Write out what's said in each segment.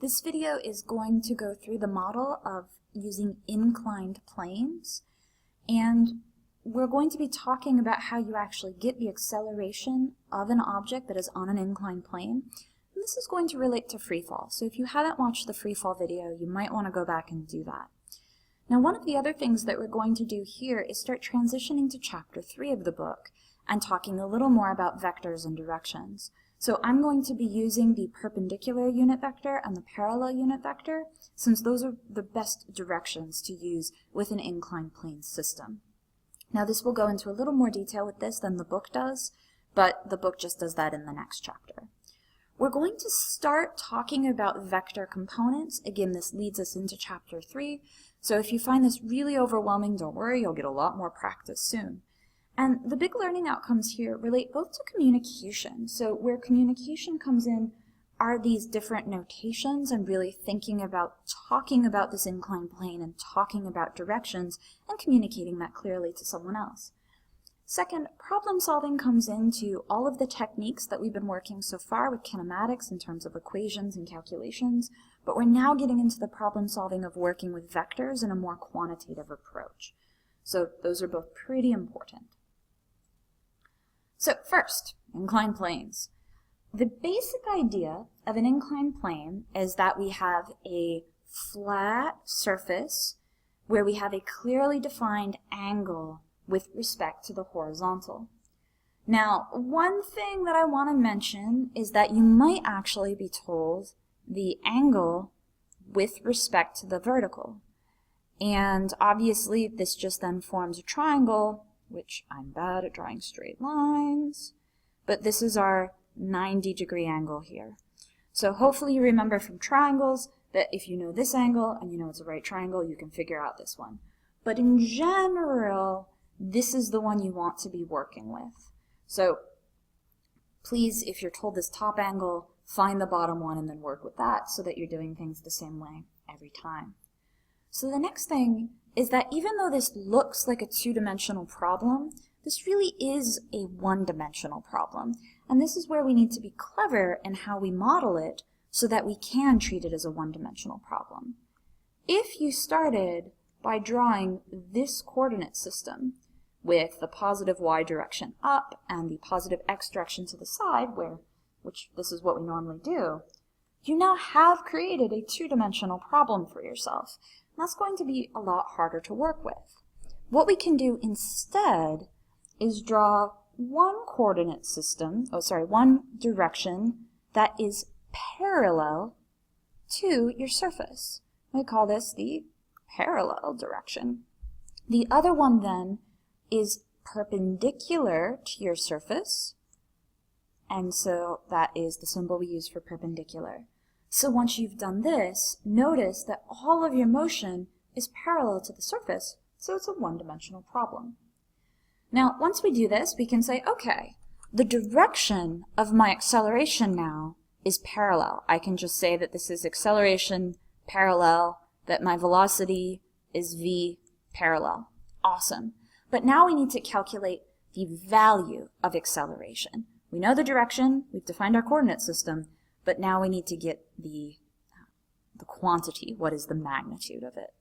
This video is going to go through the model of using inclined planes, and we're going to be talking about how you actually get the acceleration of an object that is on an inclined plane. And this is going to relate to free fall. So if you haven't watched the free fall video, you might want to go back and do that. Now, one of the other things that we're going to do here is start transitioning to chapter 3 of the book and talking a little more about vectors and directions. So I'm going to be using the perpendicular unit vector and the parallel unit vector, since those are the best directions to use with an inclined plane system. Now, this will go into a little more detail with this than the book does, but the book just does that in the next chapter. We're going to start talking about vector components. Again, this leads us into chapter 3, so if you find this really overwhelming, don't worry, you'll get a lot more practice soon. And the big learning outcomes here relate both to communication. So where communication comes in are these different notations and really thinking about talking about this inclined plane and talking about directions and communicating that clearly to someone else. Second, problem solving comes into all of the techniques that we've been working so far with kinematics in terms of equations and calculations, but we're now getting into the problem solving of working with vectors in a more quantitative approach. So those are both pretty important. So first, inclined planes. The basic idea of an inclined plane is that we have a flat surface where we have a clearly defined angle with respect to the horizontal. Now, one thing that I want to mention is that you might actually be told the angle with respect to the vertical. And obviously, this just then forms a triangle, which I'm bad at drawing straight lines, but this is our 90-degree angle here. So hopefully you remember from triangles that if you know this angle and you know it's a right triangle, you can figure out this one. But in general, this is the one you want to be working with. So please, if you're told this top angle, find the bottom one and then work with that so that you're doing things the same way every time. So the next thing is that even though this looks like a two-dimensional problem, this really is a one-dimensional problem. And this is where we need to be clever in how we model it so that we can treat it as a one-dimensional problem. If you started by drawing this coordinate system with the positive y direction up and the positive x direction to the side, which this is what we normally do, you now have created a two-dimensional problem for yourself. And that's going to be a lot harder to work with. What we can do instead is draw one coordinate system, one direction that is parallel to your surface. We call this the parallel direction. The other one then is perpendicular to your surface, and so that is the symbol we use for perpendicular. So once you've done this, notice that all of your motion is parallel to the surface, so it's a one-dimensional problem. Now, once we do this, we can say, okay, the direction of my acceleration now is parallel. I can just say that this is acceleration parallel, that my velocity is v parallel. Awesome. But now we need to calculate the value of acceleration. We know the direction, we've defined our coordinate system, but now we need to get the quantity. What is the magnitude of it?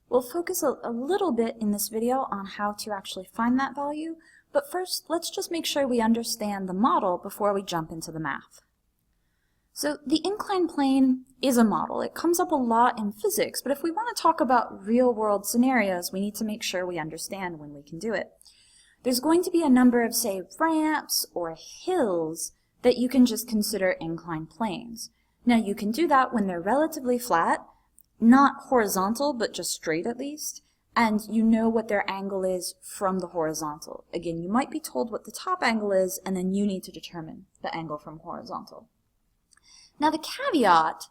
We'll focus a little bit in this video on how to actually find that value, but first let's just make sure we understand the model before we jump into the math. So the inclined plane is a model. It comes up a lot in physics, but if we want to talk about real-world scenarios, we need to make sure we understand when we can do it. There's going to be a number of, say, ramps or hills that you can just consider inclined planes. Now, you can do that when they're relatively flat, not horizontal, but just straight at least, and you know what their angle is from the horizontal. Again, you might be told what the top angle is, and then you need to determine the angle from horizontal. Now, the caveat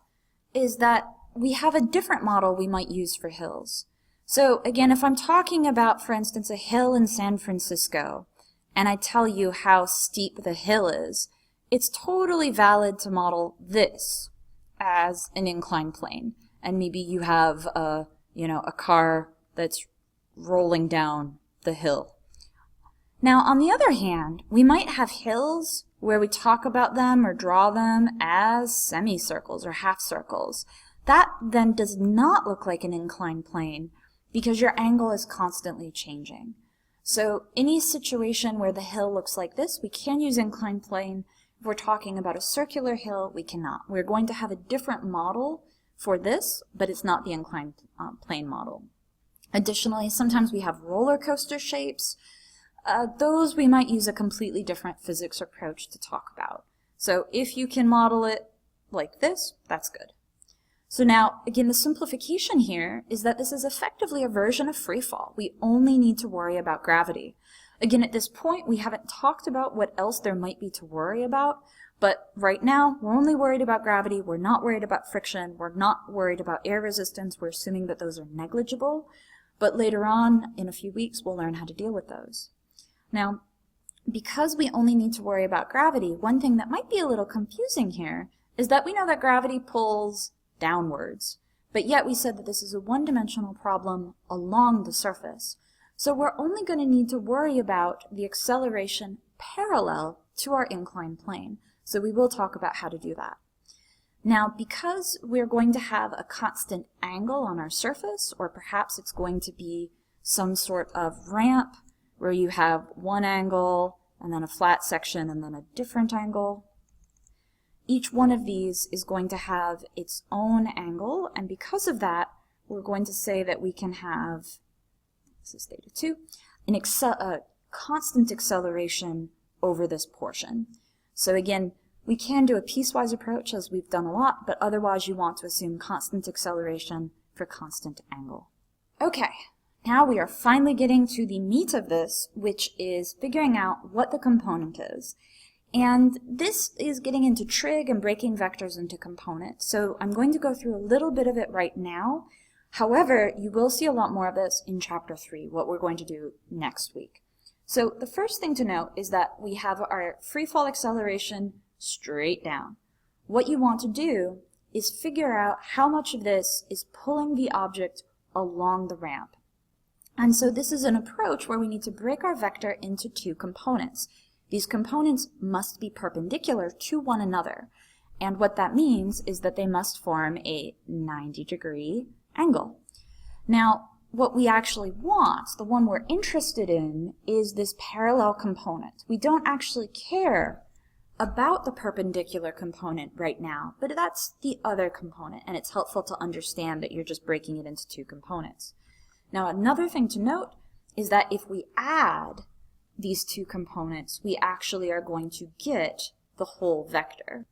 is that we have a different model we might use for hills. So again, if I'm talking about, for instance, a hill in San Francisco, and I tell you how steep the hill is, it's totally valid to model this as an inclined plane. And maybe you have a car that's rolling down the hill. Now, on the other hand, we might have hills where we talk about them or draw them as semicircles or half circles. That then does not look like an inclined plane because your angle is constantly changing. So any situation where the hill looks like this, we can use inclined plane. If we're talking about a circular hill, we cannot. We're going to have a different model for this, but it's not the inclined plane model. Additionally, sometimes we have roller coaster shapes. Those we might use a completely different physics approach to talk about. So if you can model it like this, that's good. So now, again, the simplification here is that this is effectively a version of free fall. We only need to worry about gravity. Again, at this point, we haven't talked about what else there might be to worry about, but right now, we're only worried about gravity. We're not worried about friction. We're not worried about air resistance. We're assuming that those are negligible, but later on, in a few weeks, we'll learn how to deal with those. Now, because we only need to worry about gravity, one thing that might be a little confusing here is that we know that gravity pulls downwards, but yet we said that this is a one-dimensional problem along the surface. So we're only going to need to worry about the acceleration parallel to our inclined plane. So we will talk about how to do that. Now, because we're going to have a constant angle on our surface, or perhaps it's going to be some sort of ramp where you have one angle and then a flat section and then a different angle, each one of these is going to have its own angle, and because of that, we're going to say that we can have, this is theta 2, a constant acceleration over this portion. So again, we can do a piecewise approach, as we've done a lot, but otherwise you want to assume constant acceleration for constant angle. Okay, now we are finally getting to the meat of this, which is figuring out what the component is. And this is getting into trig and breaking vectors into components. So I'm going to go through a little bit of it right now. However, you will see a lot more of this in chapter 3, what we're going to do next week. So the first thing to note is that we have our free fall acceleration straight down. What you want to do is figure out how much of this is pulling the object along the ramp. And so this is an approach where we need to break our vector into two components. These components must be perpendicular to one another, and what that means is that they must form a 90-degree angle. Now, what we actually want, the one we're interested in, is this parallel component. We don't actually care about the perpendicular component right now, but that's the other component, and it's helpful to understand that you're just breaking it into two components. Now, another thing to note is that if we add these two components, we actually are going to get the whole vector.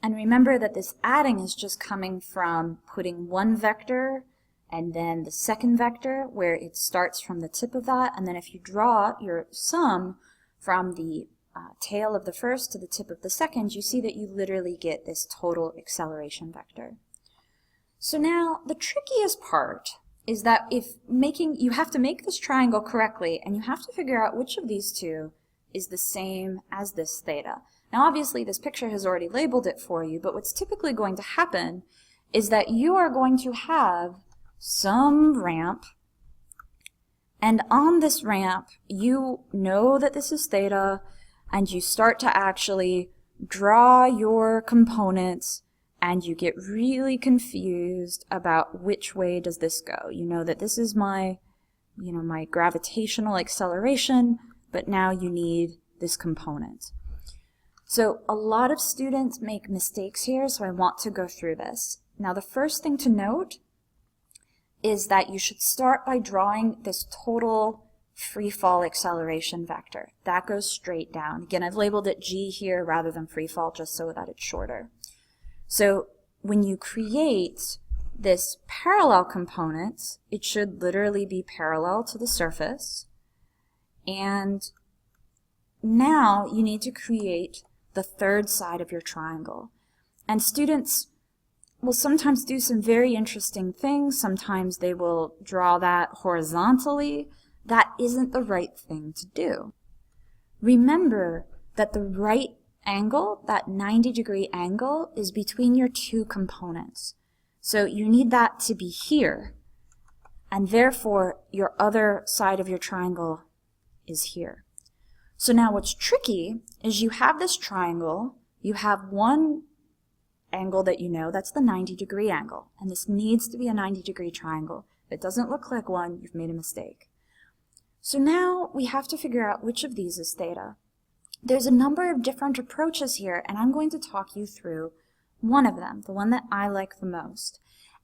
And remember that this adding is just coming from putting one vector and then the second vector where it starts from the tip of that, and then if you draw your sum from the tail of the first to the tip of the second, you see that you literally get this total acceleration vector. So now the trickiest part is that you have to make this triangle correctly, and you have to figure out which of these two is the same as this theta. Now obviously this picture has already labeled it for you, but what's typically going to happen is that you are going to have some ramp, and on this ramp you know that this is theta, and you start to actually draw your components, and you get really confused about which way does this go. You know that this is my gravitational acceleration, but now you need this component. So a lot of students make mistakes here, so I want to go through this. Now the first thing to note is that you should start by drawing this total free fall acceleration vector. That goes straight down. Again, I've labeled it G here rather than free fall just so that it's shorter. So when you create this parallel component, it should literally be parallel to the surface. And now you need to create the third side of your triangle. And students will sometimes do some very interesting things. Sometimes they will draw that horizontally. That isn't the right thing to do. Remember that the right angle, that 90-degree angle, is between your two components. So you need that to be here, and therefore your other side of your triangle is here. So now what's tricky is you have this triangle, you have one angle that you know, that's the 90-degree angle, and this needs to be a 90-degree triangle. If it doesn't look like one, you've made a mistake. So now we have to figure out which of these is theta. There's a number of different approaches here, and I'm going to talk you through one of them, the one that I like the most.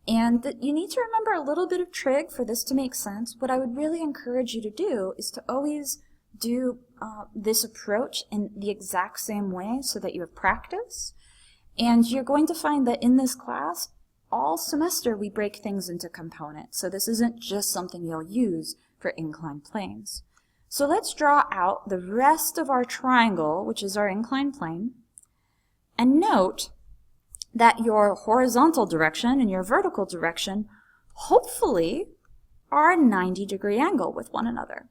And you need to remember a little bit of trig for this to make sense. What I would really encourage you to do is to always do this approach in the exact same way so that you have practice. And you're going to find that in this class, all semester we break things into components. So this isn't just something you'll use for inclined planes. So let's draw out the rest of our triangle, which is our inclined plane, and note that your horizontal direction and your vertical direction hopefully are a 90-degree angle with one another.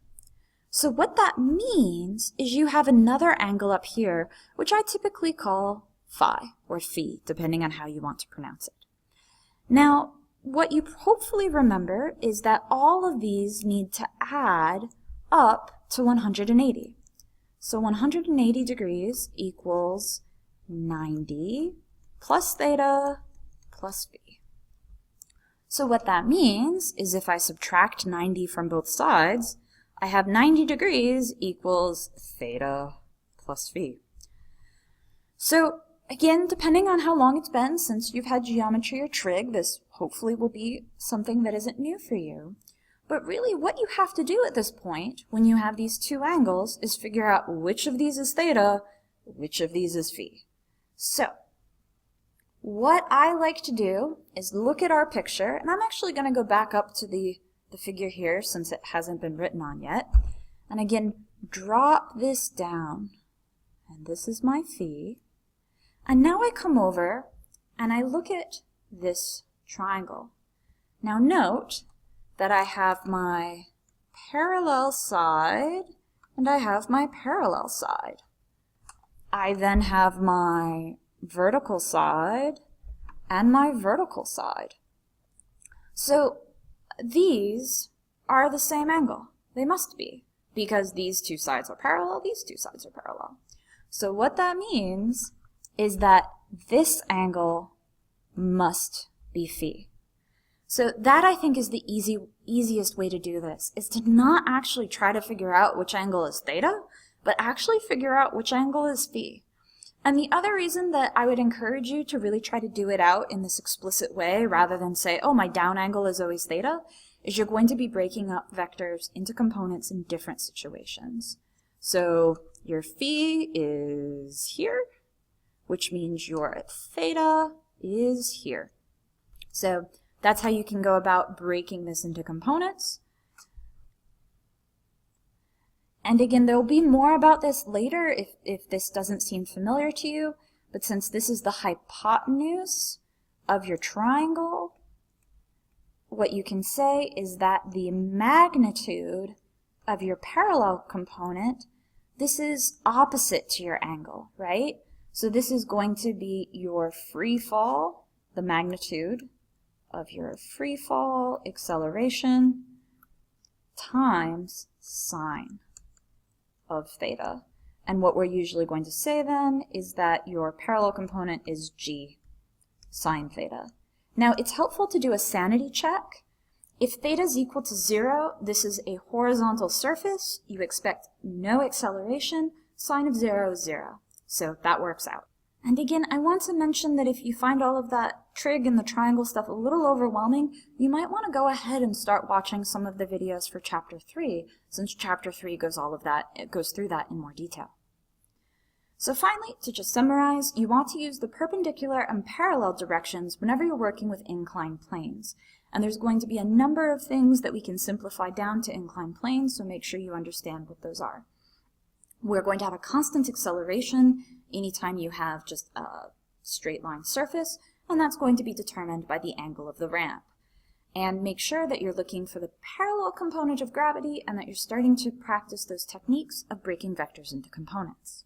So what that means is you have another angle up here, which I typically call phi, or phi, depending on how you want to pronounce it. Now, what you hopefully remember is that all of these need to add up to 180. So 180 degrees equals 90 plus theta plus phi. So what that means is if I subtract 90 from both sides, I have 90 degrees equals theta plus phi. So again, depending on how long it's been since you've had geometry or trig, this hopefully will be something that isn't new for you. But really what you have to do at this point, when you have these two angles, is figure out which of these is theta, which of these is phi. So, what I like to do is look at our picture, and I'm actually going to go back up to the figure here since it hasn't been written on yet. And again, drop this down. And this is my phi. And now I come over and I look at this triangle. Now note that I have my parallel side and I have my parallel side. I then have my vertical side and my vertical side. So these are the same angle. They must be, because these two sides are parallel, these two sides are parallel. So what that means is that this angle must be phi. So that, I think, is the easiest way to do this, is to not actually try to figure out which angle is theta, but actually figure out which angle is phi. And the other reason that I would encourage you to really try to do it out in this explicit way, rather than say, oh, my down angle is always theta, is you're going to be breaking up vectors into components in different situations. So your phi is here, which means your theta is here. So that's how you can go about breaking this into components. And again, there will be more about this later if this doesn't seem familiar to you, but since this is the hypotenuse of your triangle, what you can say is that the magnitude of your parallel component, this is opposite to your angle, right? So this is going to be your free fall, the magnitude of your free fall acceleration times sine of theta. And what we're usually going to say then is that your parallel component is g sine theta. Now it's helpful to do a sanity check. If theta is equal to 0, this is a horizontal surface. You expect no acceleration. Sine of 0 is 0. So that works out. And again, I want to mention that if you find all of that trig and the triangle stuff a little overwhelming, you might want to go ahead and start watching some of the videos for Chapter 3, since Chapter 3 goes through that in more detail. So finally, to just summarize, you want to use the perpendicular and parallel directions whenever you're working with inclined planes. And there's going to be a number of things that we can simplify down to inclined planes, so make sure you understand what those are. We're going to have a constant acceleration anytime you have just a straight line surface, and that's going to be determined by the angle of the ramp. And make sure that you're looking for the parallel component of gravity and that you're starting to practice those techniques of breaking vectors into components.